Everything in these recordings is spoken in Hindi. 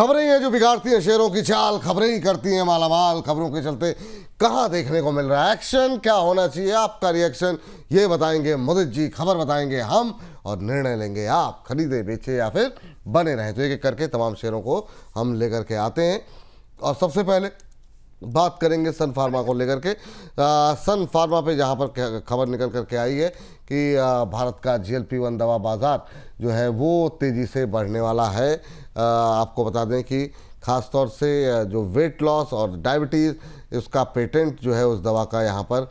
खबरें हैं जो बिगाड़ती हैं शेयरों की चाल, खबरें ही करती हैं मालामाल। खबरों के चलते कहां देखने को मिल रहा है एक्शन, क्या होना चाहिए आपका रिएक्शन, ये बताएंगे मुदित जी, खबर बताएंगे हम और निर्णय लेंगे आप। खरीदे, बेचे या फिर बने रहें। तो एक एक करके तमाम शेयरों को हम लेकर के आते हैं और सबसे पहले बात करेंगे सन फार्मा को लेकर के। सन फार्मा पे जहाँ पर खबर निकल करके आई है कि भारत का GLP-1 दवा बाज़ार जो है वो तेज़ी से बढ़ने वाला है। आपको बता दें कि ख़ास तौर से जो वेट लॉस और डायबिटीज़, उसका पेटेंट जो है उस दवा का यहाँ पर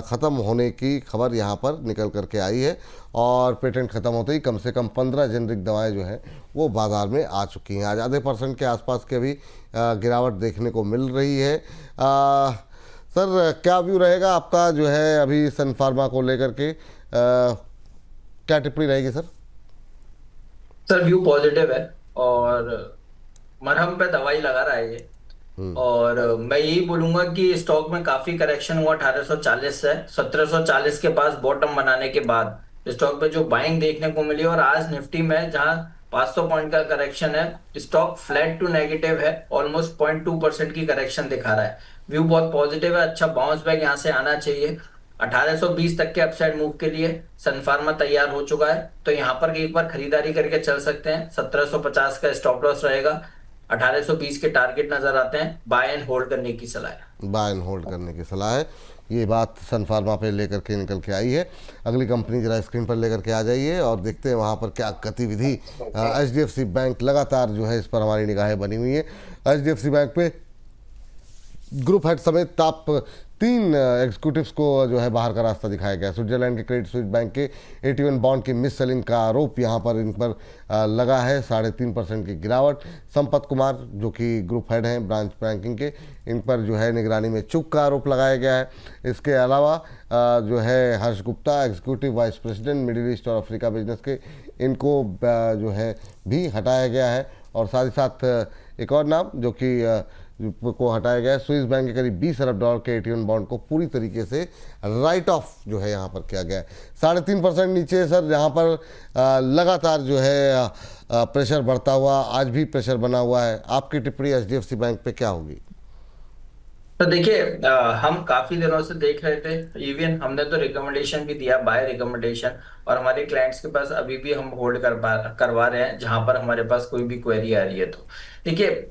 ख़त्म होने की खबर यहाँ पर निकल करके आई है और पेटेंट ख़त्म होते ही कम से कम 15 जेनरिक दवाएं जो हैं वो बाज़ार में आ चुकी हैं। आज आधे % के आसपास की अभी गिरावट देखने को मिल रही है। सर, क्या व्यू रहेगा आपका जो है अभी सन फार्मा को लेकर के, क्या टिप्पणी रहेगी सर? सर व्यू पॉजिटिव है और मरहम पे दवाई लगा रहा है ये। और मैं यही बोलूंगा कि स्टॉक में काफी करेक्शन हुआ 1840 से 1740 के पास बॉटम बनाने के बाद स्टॉक पे जो बाइंग देखने को मिली। और आज निफ्टी में जहां 500 पॉइंट का करेक्शन है, स्टॉक फ्लैट टू नेगेटिव है, ऑलमोस्ट 0.2% की करेक्शन दिखा रहा है। व्यू बहुत पॉजिटिव है, अच्छा बाउंस बैक यहाँ से आना चाहिए। 1820 तक के अपसाइड मूव के लिए सन फार्मा तैयार हो चुका है, तो यहाँ पर एक बार खरीदारी करके चल सकते हैं। 1750 का स्टॉप लॉस रहेगा, 1820 के टारगेट नजर आते हैं। बाय एंड होल्ड करने की सलाह है। बाय एंड होल्ड करने की सलाह है। ये बात सन फार्मा पे लेकर के निकल के आई है। अगली कंपनी जरा स्क्रीन पर लेकर के आ जाइए और देखते हैं वहाँ पर क्या गतिविधि। HDFC बैंक लगातार जो है इस पर हमारी निगाहें बनी हुई है। HDFC बैंक पे ग्रुप हेड समेत टॉप 3 एग्जीक्यूटिव्स को जो है बाहर का रास्ता दिखाया गया। स्विट्जरलैंड के क्रेडिट स्विस बैंक के AT1 बॉन्ड की मिस सेलिंग का आरोप यहाँ पर इन पर लगा है। 3.5% की गिरावट। संपत कुमार जो कि ग्रुप हेड हैं ब्रांच बैंकिंग के, इन पर जो है निगरानी में चूक का आरोप लगाया गया है। इसके अलावा जो है Harsh Gupta, executive vice president Middle East और अफ्रीका बिजनेस के, इनको जो है भी हटाया गया है। और साथ ही साथ एक और नाम जो कि को हटाया गया है, स्विस बैंक के करीब $20 अरब के AT1 बॉन्ड को पूरी तरीके से राइट ऑफ जो है यहाँ पर किया गया है। 3.5% नीचे सर, यहाँ पर लगातार जो है प्रेशर बढ़ता हुआ, आज भी प्रेशर बना हुआ है। आपकी टिप्पणी HDFC बैंक पे क्या होगी? तो देखिए, हम काफी दिनों से देख रहे थे, इवन हमने तो रिकमेंडेशन भी दिया, बाय रिकमेंडेशन। और हमारे क्लाइंट्स के पास अभी भी हम होल्ड करवा रहे हैं जहां पर हमारे पास कोई भी क्वेरी आ रही है। तो देखिए,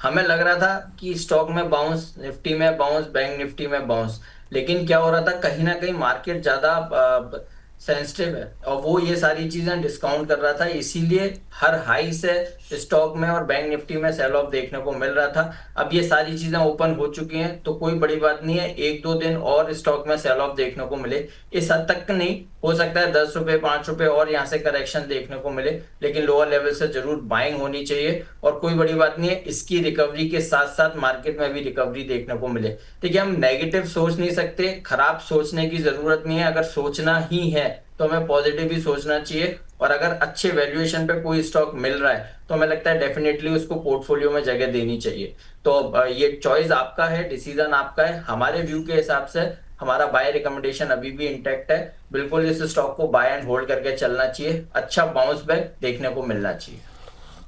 हमें लग रहा था कि स्टॉक में बाउंस, निफ्टी में बाउंस, बैंक निफ्टी में बाउंस, लेकिन क्या हो रहा था, कहीं ना कहीं मार्केट ज्यादा सेंसिटिव है और वो ये सारी चीजें डिस्काउंट कर रहा था, इसीलिए हर हाई से स्टॉक में और बैंक निफ्टी में सेल ऑफ देखने को मिल रहा था। अब ये सारी चीजें ओपन हो चुकी हैं तो कोई बड़ी बात नहीं है, 1-2 दिन और स्टॉक में सेल ऑफ देखने को मिले। इस हद तक नहीं, हो सकता है 10 रुपए 5 रुपए और यहाँ से करेक्शन देखने को मिले, लेकिन लोअर लेवल से जरूर बाइंग होनी चाहिए। और कोई बड़ी बात नहीं है, इसकी रिकवरी के साथ साथ मार्केट में भी रिकवरी देखने को मिले। देखिए, हम नेगेटिव सोच नहीं सकते, खराब सोचने की जरूरत नहीं है। अगर सोचना ही है तो हमें पॉजिटिव ही सोचना चाहिए। और अगर अच्छे वैल्यूएशन पे कोई स्टॉक मिल रहा है तो हमें लगता है डेफिनेटली उसको पोर्टफोलियो में जगह देनी चाहिए। तो ये चॉइस आपका है, डिसीजन आपका है। हमारे व्यू के हिसाब से हमारा बाय रिकमेंडेशन अभी भी इंटैक्ट है। बिल्कुल इस स्टॉक को बाय एंड होल्ड करके चलना चाहिए, अच्छा बाउंस बैक देखने को मिलना चाहिए।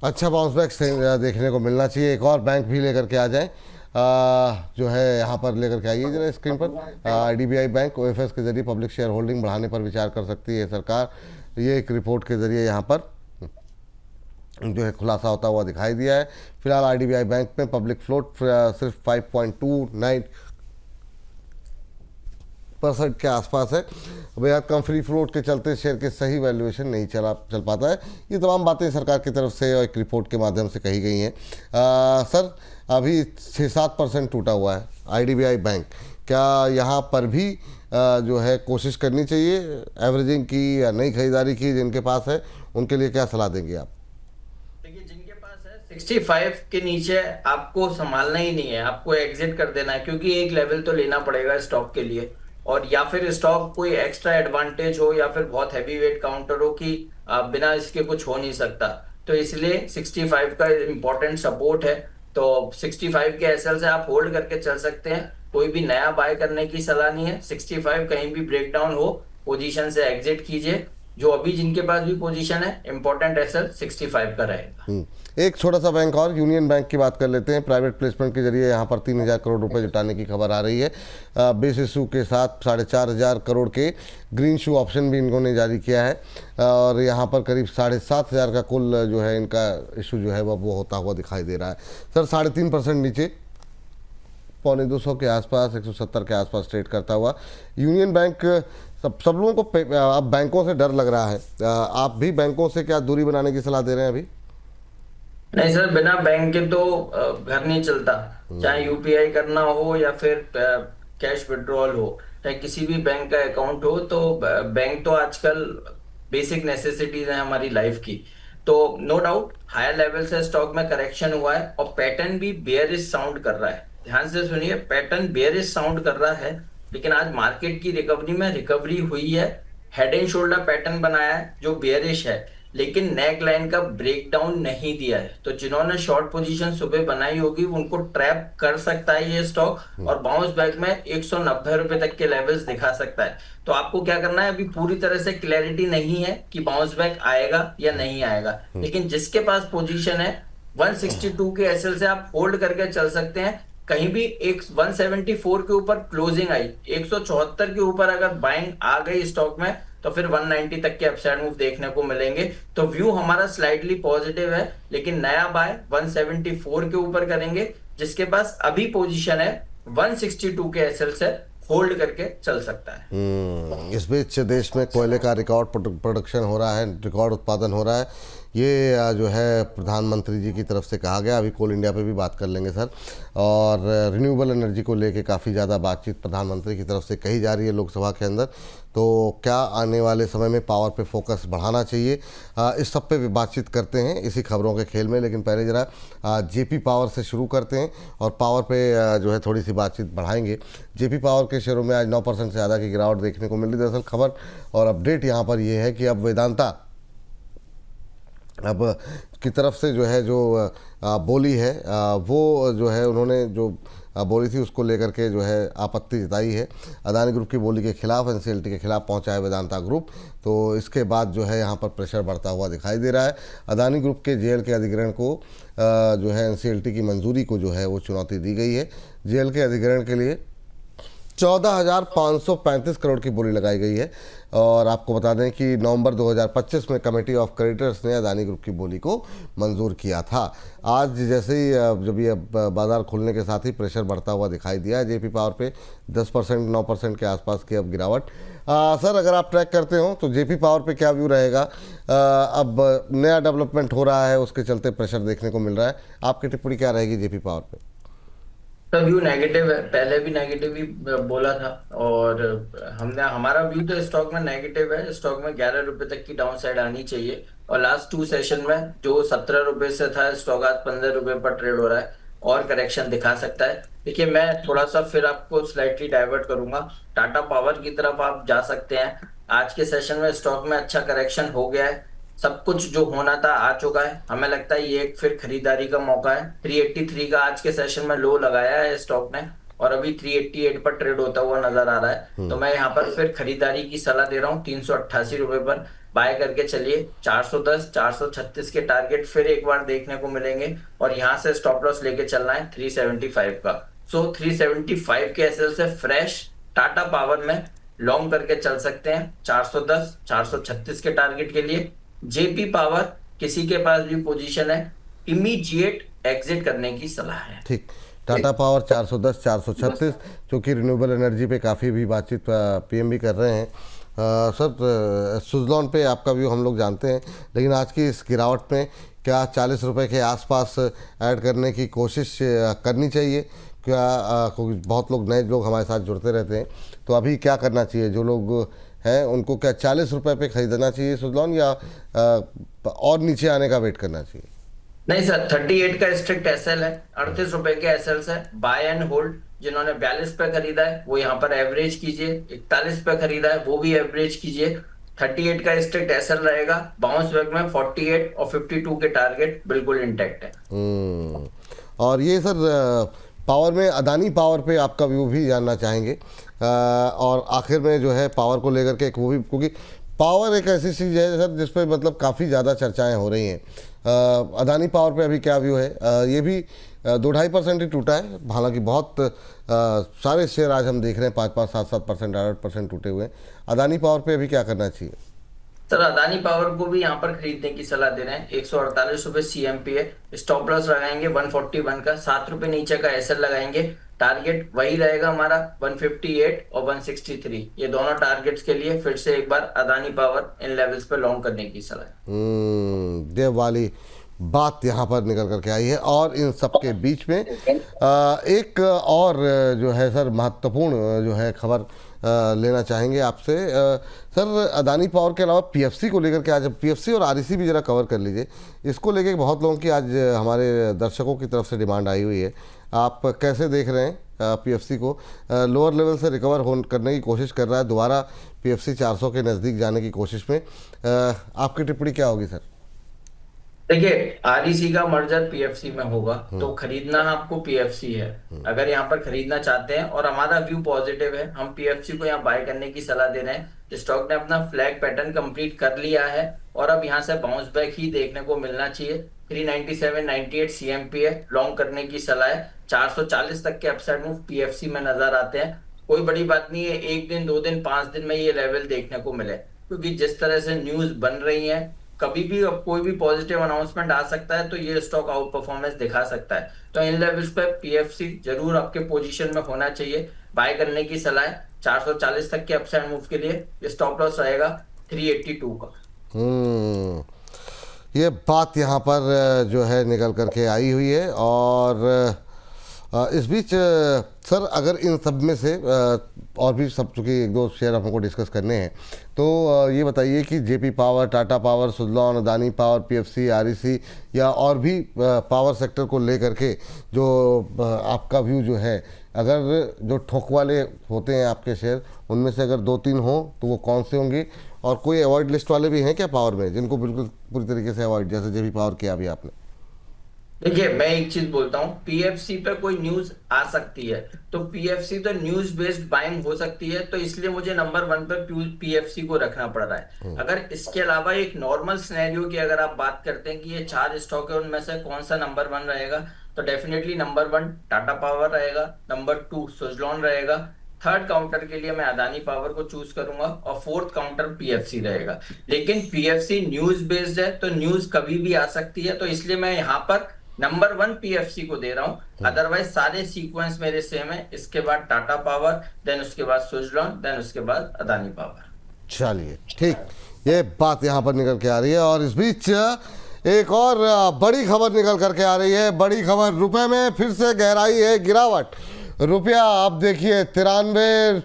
अच्छा बाउंस बैक देखने को मिलना चाहिए। एक और बैंक भी लेकर के आ जाएं, जो है यहाँ पर लेकर के आइए जरा स्क्रीन पर। IDBI बैंक OFS के जरिए पब्लिक शेयर होल्डिंग बढ़ाने पर विचार कर सकती है सरकार। ये एक रिपोर्ट के जरिए यहाँ पर जो है खुलासा होता हुआ दिखाई दिया है। फिलहाल IDBI बैंक में पब्लिक फ्लोट सिर्फ 5.29% के आसपास है। बेहद कम फ्री फ्लोट के चलते शेयर के सही वैल्यूएशन नहीं चल पाता है। ये तमाम बातें सरकार की तरफ से और एक रिपोर्ट के माध्यम से कही गई हैं। सर, अभी 6-7% टूटा हुआ है IDBI बैंक, क्या यहाँ पर भी जो है कोशिश करनी चाहिए एवरेजिंग की या नई खरीदारी की? जिनके पास है उनके लिए क्या सलाह देंगे आप? देखिए, जिनके पास है 65 के नीचे आपको संभालना ही नहीं है, आपको एग्जिट कर देना है, क्योंकि एक लेवल तो लेना पड़ेगा स्टॉक के लिए। और या फिर स्टॉक कोई एक्स्ट्रा एडवांटेज हो या फिर बहुत हैवी वेट काउंटर हो कि बिना इसके कुछ हो नहीं सकता, तो इसलिए 65 का इंपॉर्टेंट सपोर्ट है। तो 65 के एसएल से आप होल्ड करके चल सकते हैं, कोई भी नया बाय करने की सलाह नहीं है। 65 कहीं भी ब्रेकडाउन हो, पोजीशन से एग्जिट कीजिए। जो अभी जिनके पास भी पोजीशन है, इंपॉर्टेंट एसएल 65 का रहेगा। एक छोटा सा बैंक और यूनियन बैंक की बात कर लेते हैं। प्राइवेट प्लेसमेंट के जरिए यहाँ पर 3,000 करोड़ रुपए जुटाने की खबर आ रही है। बेस इशू के साथ 4,500 करोड़ के ग्रीन शू ऑप्शन भी इन्होंने जारी किया है और यहाँ पर करीब 7,500 का कुल जो है इनका इशू जो है वो होता हुआ दिखाई दे रहा है। सर 3.5% नीचे, 250 के आसपास, 170 के आसपास ट्रेड करता हुआ यूनियन बैंक। सब लोगों को अब बैंकों से डर लग रहा है। आप भी बैंकों से क्या दूरी बनाने की सलाह दे रहे हैं अभी? नहीं सर, बिना बैंक के तो घर नहीं चलता। चाहे यूपीआई करना हो या फिर कैश विड्रॉल हो, चाहे किसी भी बैंक का अकाउंट हो, तो बैंक तो आजकल बेसिक नेसेसिटीज है हमारी लाइफ की। तो नो डाउट हायर लेवल से स्टॉक में करेक्शन हुआ है और पैटर्न भी बेयरिश साउंड कर रहा है। ध्यान से सुनिए, पैटर्न बेयरिश साउंड कर रहा है, लेकिन आज मार्केट की रिकवरी में रिकवरी हुई है। हेड एंड शोल्डर पैटर्न बनाया है जो बेयरिश है, लेकिन नेक लाइन का ब्रेकडाउन नहीं दिया है। तो जिन्होंने शॉर्ट पोजीशन सुबह बनाई होगी उनको ट्रैप कर सकता है ये स्टॉक, और बाउंस बैक में 190 रुपए तक के लेवल्स दिखा सकता है। तो आपको क्या करना है, अभी पूरी तरह से क्लैरिटी नहीं है कि बाउंस बैक आएगा या नहीं आएगा, लेकिन जिसके पास पोजीशन है 162 के एसएल से आप होल्ड करके चल सकते हैं। कहीं भी एक 174 के ऊपर क्लोजिंग आई, 174 के ऊपर अगर बाइंग आ गई स्टॉक में, तो फिर 190 तक के अपसाइड मूव देखने को मिलेंगे। तो व्यू हमारा स्लाइटली पॉजिटिव है, लेकिन नया बाय 174 के ऊपर करेंगे। जिसके पास अभी पोजीशन है 162 के एसएल से होल्ड करके चल सकता है। इस बीच देश में कोयले का रिकॉर्ड प्रोडक्शन हो रहा है, रिकॉर्ड उत्पादन हो रहा है। ये जो है प्रधानमंत्री जी की तरफ से कहा गया। अभी कोल इंडिया पे भी बात कर लेंगे सर। और रिन्यूएबल एनर्जी को लेके काफ़ी ज़्यादा बातचीत प्रधानमंत्री की तरफ से कही जा रही है लोकसभा के अंदर। तो क्या आने वाले समय में पावर पे फोकस बढ़ाना चाहिए, इस सब पे भी बातचीत करते हैं इसी खबरों के खेल में। लेकिन पहले ज़रा जेपी पावर से शुरू करते हैं और पावर पे जो है थोड़ी सी बातचीत बढ़ाएंगे। जेपी पावर के शेयरों में आज 9% से ज़्यादा की गिरावट देखने को मिल रही है। दरअसल खबर और अपडेट यहाँ पर ये है कि अब वेदांता अब की तरफ से जो है जो बोली है वो जो है उन्होंने जो बोली थी उसको लेकर के जो है आपत्ति जताई है। अदानी ग्रुप की बोली के खिलाफ एनसीएलटी के खिलाफ पहुंचा है वेदांता ग्रुप। तो इसके बाद जो है यहाँ पर प्रेशर बढ़ता हुआ दिखाई दे रहा है। अदानी ग्रुप के जेल के अधिग्रहण को जो है एनसीएलटी की मंजूरी को जो है वो चुनौती दी गई है। जेल के अधिग्रहण के लिए 14,535 करोड़ की बोली लगाई गई है। और आपको बता दें कि नवंबर 2025 में कमेटी ऑफ क्रेडिटर्स ने अदानी ग्रुप की बोली को मंजूर किया था। आज जैसे ही जब ये बाजार खुलने के साथ ही प्रेशर बढ़ता हुआ दिखाई दिया है जेपी पावर पे 10% 9% के आसपास की अब गिरावट। सर अगर आप ट्रैक करते हो तो जेपी पावर पे क्या व्यू रहेगा? अब नया डेवलपमेंट हो रहा है उसके चलते प्रेशर देखने को मिल रहा है, आपकी टिप्पणी क्या रहेगी जेपी पावर पे? तो व्यू नेगेटिव है, पहले भी नेगेटिव ही बोला था, और हमने हमारा व्यू तो स्टॉक में नेगेटिव है। स्टॉक में 11 रुपए तक की डाउन साइड आनी चाहिए, और लास्ट 2 सेशन में जो 17 रुपए से था स्टॉक आज 15 रुपए पर ट्रेड हो रहा है और करेक्शन दिखा सकता है। देखिए, मैं थोड़ा सा फिर आपको स्लाइटली डाइवर्ट करूंगा। टाटा पावर की तरफ आप जा सकते हैं। आज के सेशन में स्टॉक में अच्छा करेक्शन हो गया है, सब कुछ जो होना था आ चुका है। हमें लगता है ये एक फिर खरीदारी का मौका है। 383 का आज के सेशन में लो लगाया है स्टॉक ने, और अभी 388 पर ट्रेड होता हुआ नजर आ रहा है। तो मैं यहाँ पर फिर खरीदारी की सलाह दे रहा हूँ। 388 रुपए पर बाय करके चलिए। 410 436 के टारगेट फिर एक बार देखने को मिलेंगे, और यहाँ से स्टॉप लॉस लेके चलना है 375 का। सो 375 के एसएल से फ्रेश टाटा पावर में लॉन्ग करके चल सकते हैं 410 436 के टारगेट के लिए। जेपी पावर किसी के पास भी पोजीशन है, इमीडिएट एग्जिट करने की सलाह है। ठीक, टाटा पावर 410 436, क्योंकि रिन्यूएबल एनर्जी पे काफ़ी भी बातचीत पीएम भी कर रहे हैं। सर सुजलॉन पे आपका व्यू हम लोग जानते हैं, लेकिन आज की इस गिरावट में क्या 40 रुपए के आसपास ऐड करने की कोशिश करनी चाहिए क्या? क्योंकि बहुत लोग नए लोग हमारे साथ जुड़ते रहते हैं, तो अभी क्या करना चाहिए? जो लोग हैं उनको क्या 40 रुपए पे खरीदना चाहिए सुजलॉन, या और नीचे आने का वेट करना चाहिए? नहीं सर, 38 का स्ट्रिक्ट एसएल है, 38 रुपए के एसएल से बाय एंड होल्ड। जिन्होंने 42 पे खरीदा है वो यहाँ पर एवरेज कीजिए, 41 पे खरीदा है वो भी एवरेज कीजिए। 38 का स्ट्रिक्ट एसएल रहेगा। बाउंस बैक में 48 और 52 के टारगेट बिल्कुल इंटैक्ट है। और ये सर पावर में अदानी पावर पे आपका व्यू भी जानना चाहेंगे। और आखिर में जो है पावर को लेकर के एक वो भी, क्योंकि पावर एक ऐसी चीज़ है सर जिस पे मतलब काफ़ी ज़्यादा चर्चाएं हो रही हैं। अदानी पावर पे अभी क्या व्यू है? ये भी 2-2.5% ही टूटा है, हालांकि बहुत सारे शेयर आज हम देख रहे हैं 5-5, 7-7%, 8-8% टूटे हुए हैं। अदानी पावर पे अभी क्या करना चाहिए? सर अदानी पावर को भी यहाँ पर खरीदने की सलाह दे रहे हैं। ₹148 CMP है। स्टॉप लॉस लगाएंगे 141 का, ₹7 नीचे का एसएल लगाएंगे। टारगेट वही रहेगा हमारा 158 और 163। ये दोनों टारगेट्स के लिए फिर से एक बार अदानी पावर इन लेवल्स पे लॉन्ग करने की सलाह है। देव वाली बात यहाँ पर निकल करके आई है। और इन सब के बीच में एक और जो है सर महत्वपूर्ण जो है खबर लेना चाहेंगे आपसे। सर अदानी पावर के अलावा पीएफसी को लेकर के आज पीएफसी और आरईसी भी ज़रा कवर कर लीजिए। इसको लेके बहुत लोगों की आज हमारे दर्शकों की तरफ से डिमांड आई हुई है। आप कैसे देख रहे हैं पीएफसी को? लोअर लेवल से रिकवर करने की कोशिश कर रहा है, दोबारा पीएफसी 400 के नज़दीक जाने की कोशिश में। आपकी टिप्पणी क्या होगी सर? देखिए आरईसी का मर्जर पीएफसी में होगा तो खरीदना आपको पीएफसी है। अगर यहाँ पर खरीदना चाहते हैं और हमारा व्यू पॉजिटिव है, हम पीएफसी को यहाँ बाय करने की सलाह दे रहे हैं। स्टॉक ने अपना फ्लैग पैटर्न कंप्लीट कर लिया है और अब यहाँ से बाउंस बैक ही देखने को मिलना चाहिए। 397-98 सीएमपी है, लॉन्ग करने की सलाह है। 440 तक के अपसाइड मूव पीएफसी में नजर आते हैं। कोई बड़ी बात नहीं है, 1 दिन 2 दिन 5 दिन में ये लेवल देखने को मिले, क्योंकि जिस तरह से न्यूज बन रही है कभी भी अब कोई भी पॉजिटिव अनाउंसमेंट आ सकता है तो ये स्टॉक आउट परफॉर्मेंस दिखा सकता है। तो इन लेवल्स पे पीएफसी जरूर आपके पोजीशन में होना चाहिए। बाय करने की सलाह है। 440 तक के अपसाइड मूव के लिए स्टॉप लॉस रहेगा 382 का। ये बात यहाँ पर जो है निकल करके आई हुई है। और इस बीच सर अगर इन सब में से और भी सब, चूँकि 1-2 शेयर हमको डिस्कस करने हैं, तो ये बताइए कि JP power, Tata power, Suzlon, Adani power, PFC, REC या और भी पावर सेक्टर को लेकर के जो आपका व्यू जो है, अगर जो ठोक वाले होते हैं आपके शेयर उनमें से अगर 2-3 हो तो वो कौन से होंगे? और कोई अवॉइड लिस्ट वाले भी हैं क्या पावर में जिनको बिल्कुल पूरी तरीके से अवॉइड, जैसे जेपी पावर किया अभी आपने? देखिए मैं एक चीज बोलता हूँ, पीएफसी पे कोई न्यूज आ सकती है तो पीएफसी तो न्यूज बेस्ड बाइंग हो सकती है, तो इसलिए मुझे नंबर 1 पे पीएफसी को रखना पड़ रहा है। अगर इसके अलावा एक नॉर्मल सिनेरियो की अगर आप बात करते हैं कि ये 4 स्टॉक है उनमें से कौन सा नंबर 1 रहेगा, तो डेफिनेटली नंबर 1 टाटा पावर रहेगा, नंबर 2 सुज़लॉन रहेगा, थर्ड काउंटर के लिए मैं अदानी पावर को चूज करूंगा और फोर्थ काउंटर पीएफसी रहेगा। लेकिन पीएफसी न्यूज बेस्ड है तो न्यूज कभी भी आ सकती है, तो इसलिए मैं यहाँ पर नंबर 1 पीएफसी को दे रहा हूं। अदरवाइज सारे सीक्वेंस मेरे सेम है। इसके बाद टाटा पावर, देन उसके बाद सुज़लॉन, देन उसके बाद अदानी पावर। चलिए ठीक, ये बात यहाँ पर निकल के आ रही है। और इस बीच एक और बड़ी खबर निकल करके आ रही है। बड़ी खबर, रुपए में फिर से गहराई है गिरावट। रुपया अब देखिए 93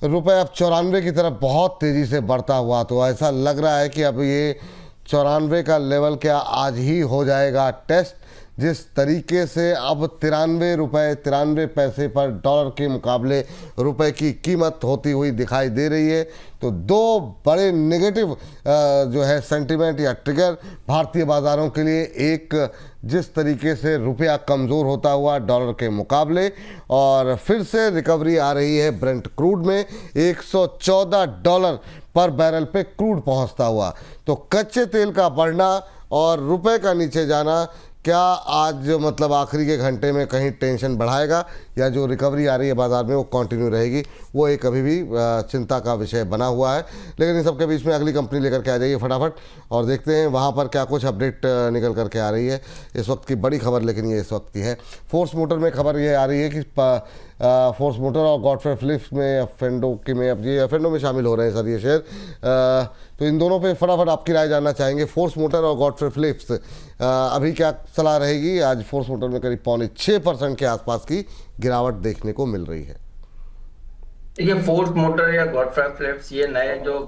रुपये, अब 94 की तरफ बहुत तेज़ी से बढ़ता हुआ। तो ऐसा लग रहा है कि अब ये 94 का लेवल क्या आज ही हो जाएगा टेस्ट। जिस तरीके से अब 93 रुपये 93 पैसे पर डॉलर के मुकाबले रुपए की कीमत होती हुई दिखाई दे रही है, तो 2 बड़े नेगेटिव जो है सेंटिमेंट या ट्रिगर भारतीय बाज़ारों के लिए। एक, जिस तरीके से रुपया कमज़ोर होता हुआ डॉलर के मुकाबले, और फिर से रिकवरी आ रही है ब्रेंट क्रूड में $114 पर बैरल पे क्रूड पहुंचता हुआ। तो कच्चे तेल का बढ़ना और रुपए का नीचे जाना क्या आज मतलब आखिरी के घंटे में कहीं टेंशन बढ़ाएगा, या जो रिकवरी आ रही है बाज़ार में वो कंटिन्यू रहेगी, वो एक अभी भी चिंता का विषय बना हुआ है। लेकिन इन सब के बीच में अगली कंपनी लेकर के आ जाइए फटाफट और देखते हैं वहाँ पर क्या कुछ अपडेट निकल करके आ रही है। इस वक्त की बड़ी खबर लेकिन ये इस वक्त की है। फोर्स मोटर में खबर ये आ रही है कि फोर्स मोटर और गॉडफ्रे फिलिप्स में फेंडो के में, अब ये फेंडो में शामिल हो रहे हैं सर ये शेयर। तो इन दोनों पे फटाफट आपकी राय जानना चाहेंगे। फोर्स मोटर और गॉडफ्रे फिलिप्स अभी क्या सलाह रहेगी? आज फोर्स मोटर में करीब 6.25% के आसपास की गिरावट देखने को मिल रही है। देखिए फोर्स मोटर या गॉडफ्रे फिलिप्स ये नए जो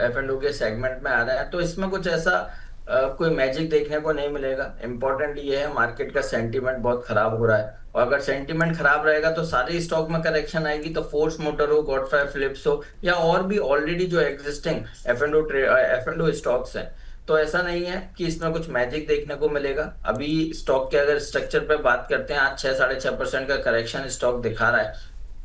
F&O के सेगमेंट में आ रहे हैं, तो इसमें कुछ ऐसा कोई मैजिक देखने को नहीं मिलेगा। इंपॉर्टेंट ये है, मार्केट का सेंटीमेंट बहुत खराब हो रहा है, और अगर सेंटीमेंट खराब रहेगा तो सारे स्टॉक में करेक्शन आएगी। तो फोर्स मोटर हो, गॉडफ्रे फिलिप्स हो, या और भी ऑलरेडी जो एग्जिस्टिंग F&O स्टॉक्स हैं, तो ऐसा नहीं है कि इसमें कुछ मैजिक देखने को मिलेगा। अभी स्टॉक के अगर स्ट्रक्चर पे बात करते हैं, आज 6-6.5% का करेक्शन स्टॉक दिखा रहा है।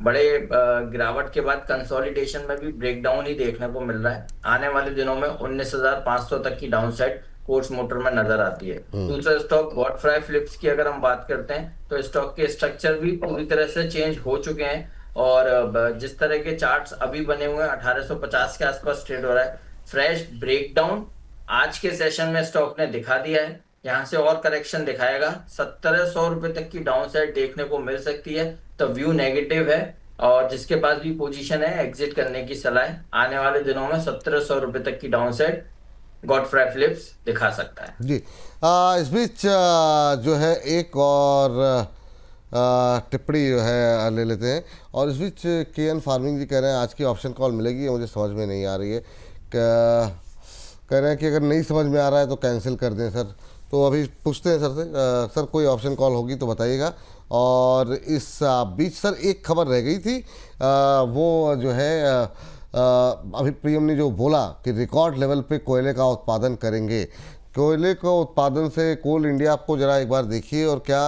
बड़े गिरावट के बाद कंसोलिडेशन में भी ब्रेकडाउन ही देखने को मिल रहा है। आने वाले दिनों में 19,500 तक की डाउनसाइड फोर्स मोटर में नजर आती है। दूसरा स्टॉक गॉडफ्राई फिलिप्स की अगर हम बात करते हैं तो स्टॉक के स्ट्रक्चर भी पूरी तरह से चेंज हो चुके हैं, और जिस तरह के चार्ट्स अभी बने हुए हैं 1850 के आसपास ट्रेड हो रहा है। फ्रेश ब्रेकडाउन आज के सेशन में स्टॉक ने दिखा दिया है। यहाँ से और करेक्शन दिखाएगा, 1700 रुपए तक की डाउन साइड देखने को मिल सकती है, तो व्यू नेगेटिव है। और जिसके पास भी पोजीशन है एग्जिट करने की सलाह है। आने वाले दिनों में 1700 रुपए तक की डाउन साइड गॉडफ्राई फिलिप्स दिखा सकता है। जी। इस बीच जो है एक और टिप्पणी जो है ले लेते हैं। और इस बीच के एन फार्मिंग जी कह रहे हैं आज की ऑप्शन कॉल मिलेगी, मुझे समझ में नहीं आ रही है। कह रहे हैं कि अगर नहीं समझ में आ रहा है तो कैंसिल कर दें सर। तो अभी पूछते हैं सर से, सर कोई ऑप्शन कॉल होगी तो बताइएगा। और इस बीच सर एक खबर रह गई थी, वो जो है अभी पीएम ने जो बोला कि रिकॉर्ड लेवल पे कोयले का उत्पादन करेंगे। कोयले को उत्पादन से कोल इंडिया आपको ज़रा एक बार देखिए और क्या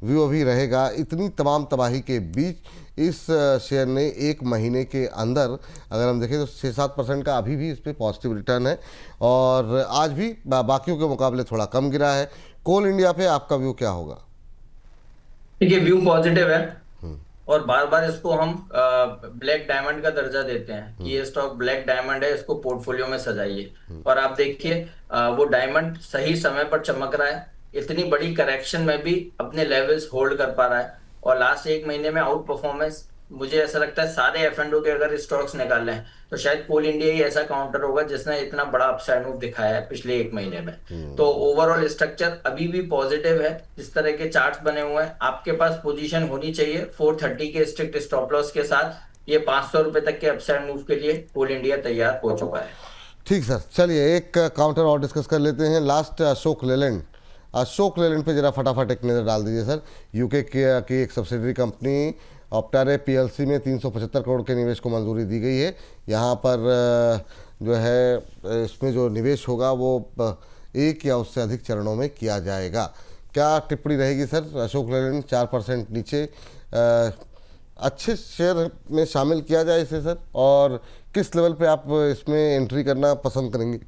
व्यू अभी रहेगा। इतनी तमाम तबाही के बीच इस शेयर ने एक महीने के अंदर अगर हम देखें तो 6-7% का अभी भी इस पर पॉजिटिव रिटर्न है, और आज भी बाकियों के मुकाबले थोड़ा कम गिरा है। कोल इंडिया पे आपका व्यू क्या होगा? देखिए व्यू पॉजिटिव है, और बार बार इसको हम ब्लैक डायमंड का दर्जा देते हैं कि ये स्टॉक ब्लैक डायमंड है, इसको पोर्टफोलियो में सजाइए। और आप देखिए वो डायमंड सही समय पर चमक रहा है, इतनी बड़ी करेक्शन में भी अपने लेवल्स होल्ड कर पा रहा है। और लास्ट एक महीने में आउट परफॉर्मेंस मुझे ऐसा लगता है सारे F&O के अगर स्टॉक्स निकाल लें तो शायद कोल इंडिया ही ऐसा काउंटर होगा जिसने इतना बड़ा अपसाइड मूव दिखाया है पिछले एक महीने में। तो ओवरऑल स्ट्रक्चर अभी भी पॉजिटिव है। जिस तरह के चार्ट्स बने हुए हैं आपके पास पोजीशन होनी चाहिए 430 के स्ट्रिक्ट स्टॉप लॉस के साथ। ये 500 रुपए तक के अपसाइड मूव के लिए कोल इंडिया तैयार हो चुका है। ठीक सर, चलिए एक काउंटर और डिस्कस कर लेते हैं। लास्ट अशोक लेलैंड, अशोक लेलैंड पे जरा फटाफट एक नज़र डाल दीजिए सर। यूके की एक सब्सिडरी कंपनी ऑप्टारे पीएलसी में 375 करोड़ के निवेश को मंजूरी दी गई है। यहाँ पर जो है इसमें जो निवेश होगा वो एक या उससे अधिक चरणों में किया जाएगा। क्या टिप्पणी रहेगी सर? अशोक लेलैंड 4% नीचे, अच्छे शेयर में शामिल किया जाए इसे सर, और किस लेवल पे आप इसमें एंट्री करना पसंद करेंगे?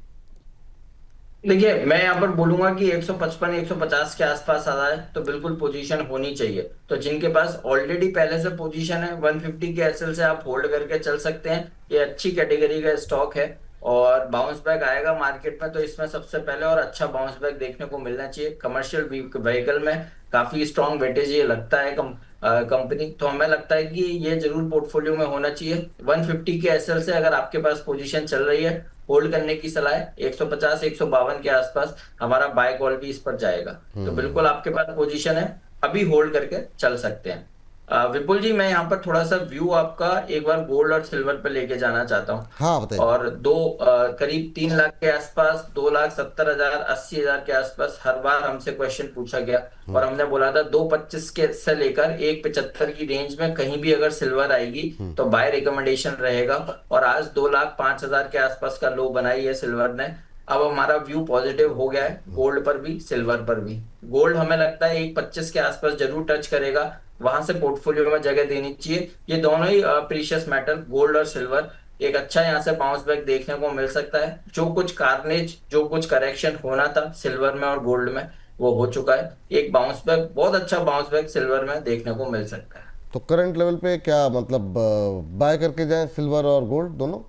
देखिए मैं यहाँ पर बोलूंगा कि 155 150 के आसपास आ रहा है तो बिल्कुल पोजीशन होनी चाहिए। तो जिनके पास ऑलरेडी पहले से पोजीशन है 150 के एसएल से आप होल्ड करके चल सकते हैं। ये अच्छी कैटेगरी का स्टॉक है और बाउंस बैक आएगा मार्केट में तो इसमें सबसे पहले और अच्छा बाउंस बैक देखने को मिलना चाहिए। कमर्शियल व्हीकल में काफी स्ट्रॉन्ग वेटेज ये लगता है कंपनी, तो हमें लगता है कि ये जरूर पोर्टफोलियो में होना चाहिए। 150 के एसएल से अगर आपके पास पोजीशन चल रही है होल्ड करने की सलाह है। 150 152 के आसपास हमारा बाय कॉल भी इस पर जाएगा, तो बिल्कुल आपके पास पोजीशन है अभी होल्ड करके चल सकते हैं। विपुल जी मैं यहाँ पर थोड़ा सा व्यू आपका एक बार गोल्ड और सिल्वर पे लेके जाना चाहता हूँ। हाँ बताइए। और करीब 3 लाख के आसपास, 2,70,000 80,000 के आसपास हर बार हमसे क्वेश्चन पूछा गया और हमने बोला था 225 के से लेकर 175 की रेंज में कहीं भी अगर सिल्वर आएगी तो बाय रिकमेंडेशन रहेगा। और आज 2,05,000 के आसपास का लो बनाई है सिल्वर ने। अब हमारा व्यू पॉजिटिव हो गया है गोल्ड पर भी सिल्वर पर भी। गोल्ड हमें लगता है 125 के आसपास जरूर टच करेगा, वहां से पोर्टफोलियो में जगह देनी चाहिए। ये दोनों ही प्रीशियस मेटल गोल्ड और सिल्वर एक अच्छा यहाँ से बाउंस बैक देखने को मिल सकता है। जो कुछ कार्नेज जो कुछ करेक्शन होना था सिल्वर में और गोल्ड में वो हो चुका है। एक बाउंस बैक बहुत अच्छा बाउंस बैक सिल्वर में देखने को मिल सकता है। तो करंट लेवल पे क्या मतलब बाय करके जाएं सिल्वर और गोल्ड दोनों?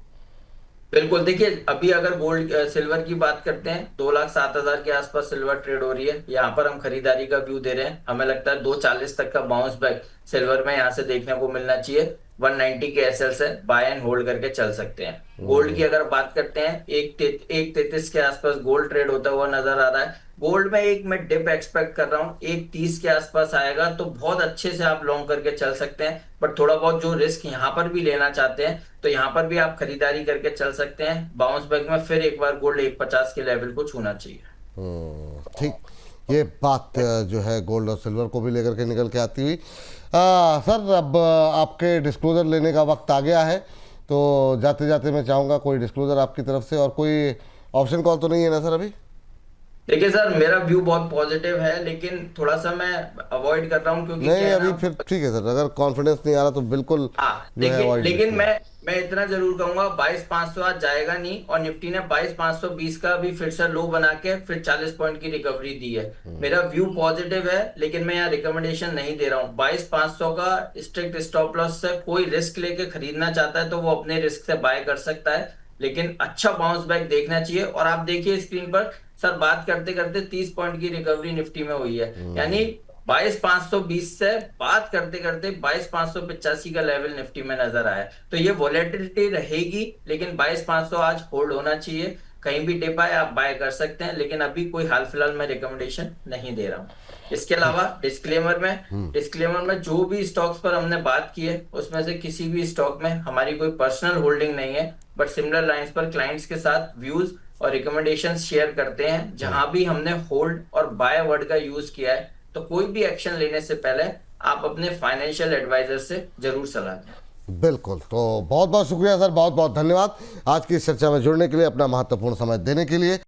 बिल्कुल देखिए अभी अगर गोल्ड सिल्वर की बात करते हैं 2,07,000 के आसपास सिल्वर ट्रेड हो रही है। यहाँ पर हम खरीदारी का व्यू दे रहे हैं। हमें लगता है 240 तक का बाउंस बैक सिल्वर में यहाँ से देखने को मिलना चाहिए। 190 के एसएल से बाय एंड होल्ड करके चल सकते हैं। गोल्ड की अगर बात करते हैं 1.33 के आसपास गोल्ड ट्रेड होता हुआ नजर आ रहा है। गोल्ड में एक मैं डिप एक्सपेक्ट कर रहा हूँ 1.30 के आसपास आएगा तो बहुत अच्छे से आप लॉन्ग करके चल सकते हैं। बट थोड़ा बहुत जो रिस्क यहाँ पर भी लेना चाहते हैं तो यहाँ पर भी आप खरीदारी करके चल सकते हैं। बाउंस बैक में फिर एक बार गोल्ड 150 के लेवल को छूना चाहिए। ठीक, ये बात जो है गोल्ड और सिल्वर को भी लेकर के निकल के आती हुई। सर अब आपके डिस्क्लोजर लेने का वक्त आ गया है, तो जाते जाते मैं चाहूँगा कोई डिस्क्लोजर आपकी तरफ से। और कोई ऑप्शन कॉल तो नहीं है ना सर अभी? देखिए सर, मेरा व्यू बहुत पॉजिटिव है, लेकिन थोड़ा सा मैं अवॉइड कर रहा हूँ, क्योंकि नहीं क्या है अभी ना। फिर ठीक है सर, अगर कॉन्फिडेंस नहीं आ रहा तो बिल्कुल हाँ जो है देखिए, अवॉइड लेकिन कीजिए। मैं इतना जरूर कहूंगा, 22,500 आज जाएगा नहीं, और निफ्टी ने 22,520 का भी फिर से लो बना के फिर 40 पॉइंट की रिकवरी दी है। मेरा व्यू पॉजिटिव है, लेकिन मैं यहाँ रिकमेंडेशन नहीं दे रहा हूँ। 22,500 का स्ट्रिक्ट स्टॉप लॉस से कोई रिस्क लेके खरीदना चाहता है तो वो अपने रिस्क से बाय कर सकता है, लेकिन अच्छा बाउंस बैक देखना चाहिए। और आप देखिए स्क्रीन पर, सर बात करते करते 30 पॉइंट की रिकवरी निफ्टी में हुई है, यानी 22,520 से बात करते करते 22,585 का लेवल निफ्टी में नजर आया। तो ये वॉलेटिलिटी रहेगी, लेकिन 22,500 आज होल्ड होना चाहिए। कहीं भी डिप आए आप बाय कर सकते हैं, लेकिन अभी कोई हाल फिलहाल मैं रिकमेंडेशन नहीं दे रहा हूँ। इसके अलावा डिस्क्लेमर में जो भी स्टॉक्स पर हमने बात की है, उसमें से किसी भी स्टॉक में हमारी कोई पर्सनल होल्डिंग नहीं है, बट सिमिलर लाइंस पर क्लाइंट्स के साथ व्यूज और रिकमेंडेशंस शेयर करते हैं। जहां भी हमने होल्ड और बाय वर्ड का यूज किया है, तो कोई भी एक्शन लेने से पहले आप अपने फाइनेंशियल एडवाइजर से जरूर सलाह लें। बिल्कुल, तो बहुत बहुत शुक्रिया सर, बहुत बहुत धन्यवाद आज की इस चर्चा में जुड़ने के लिए, अपना महत्वपूर्ण समय देने के लिए।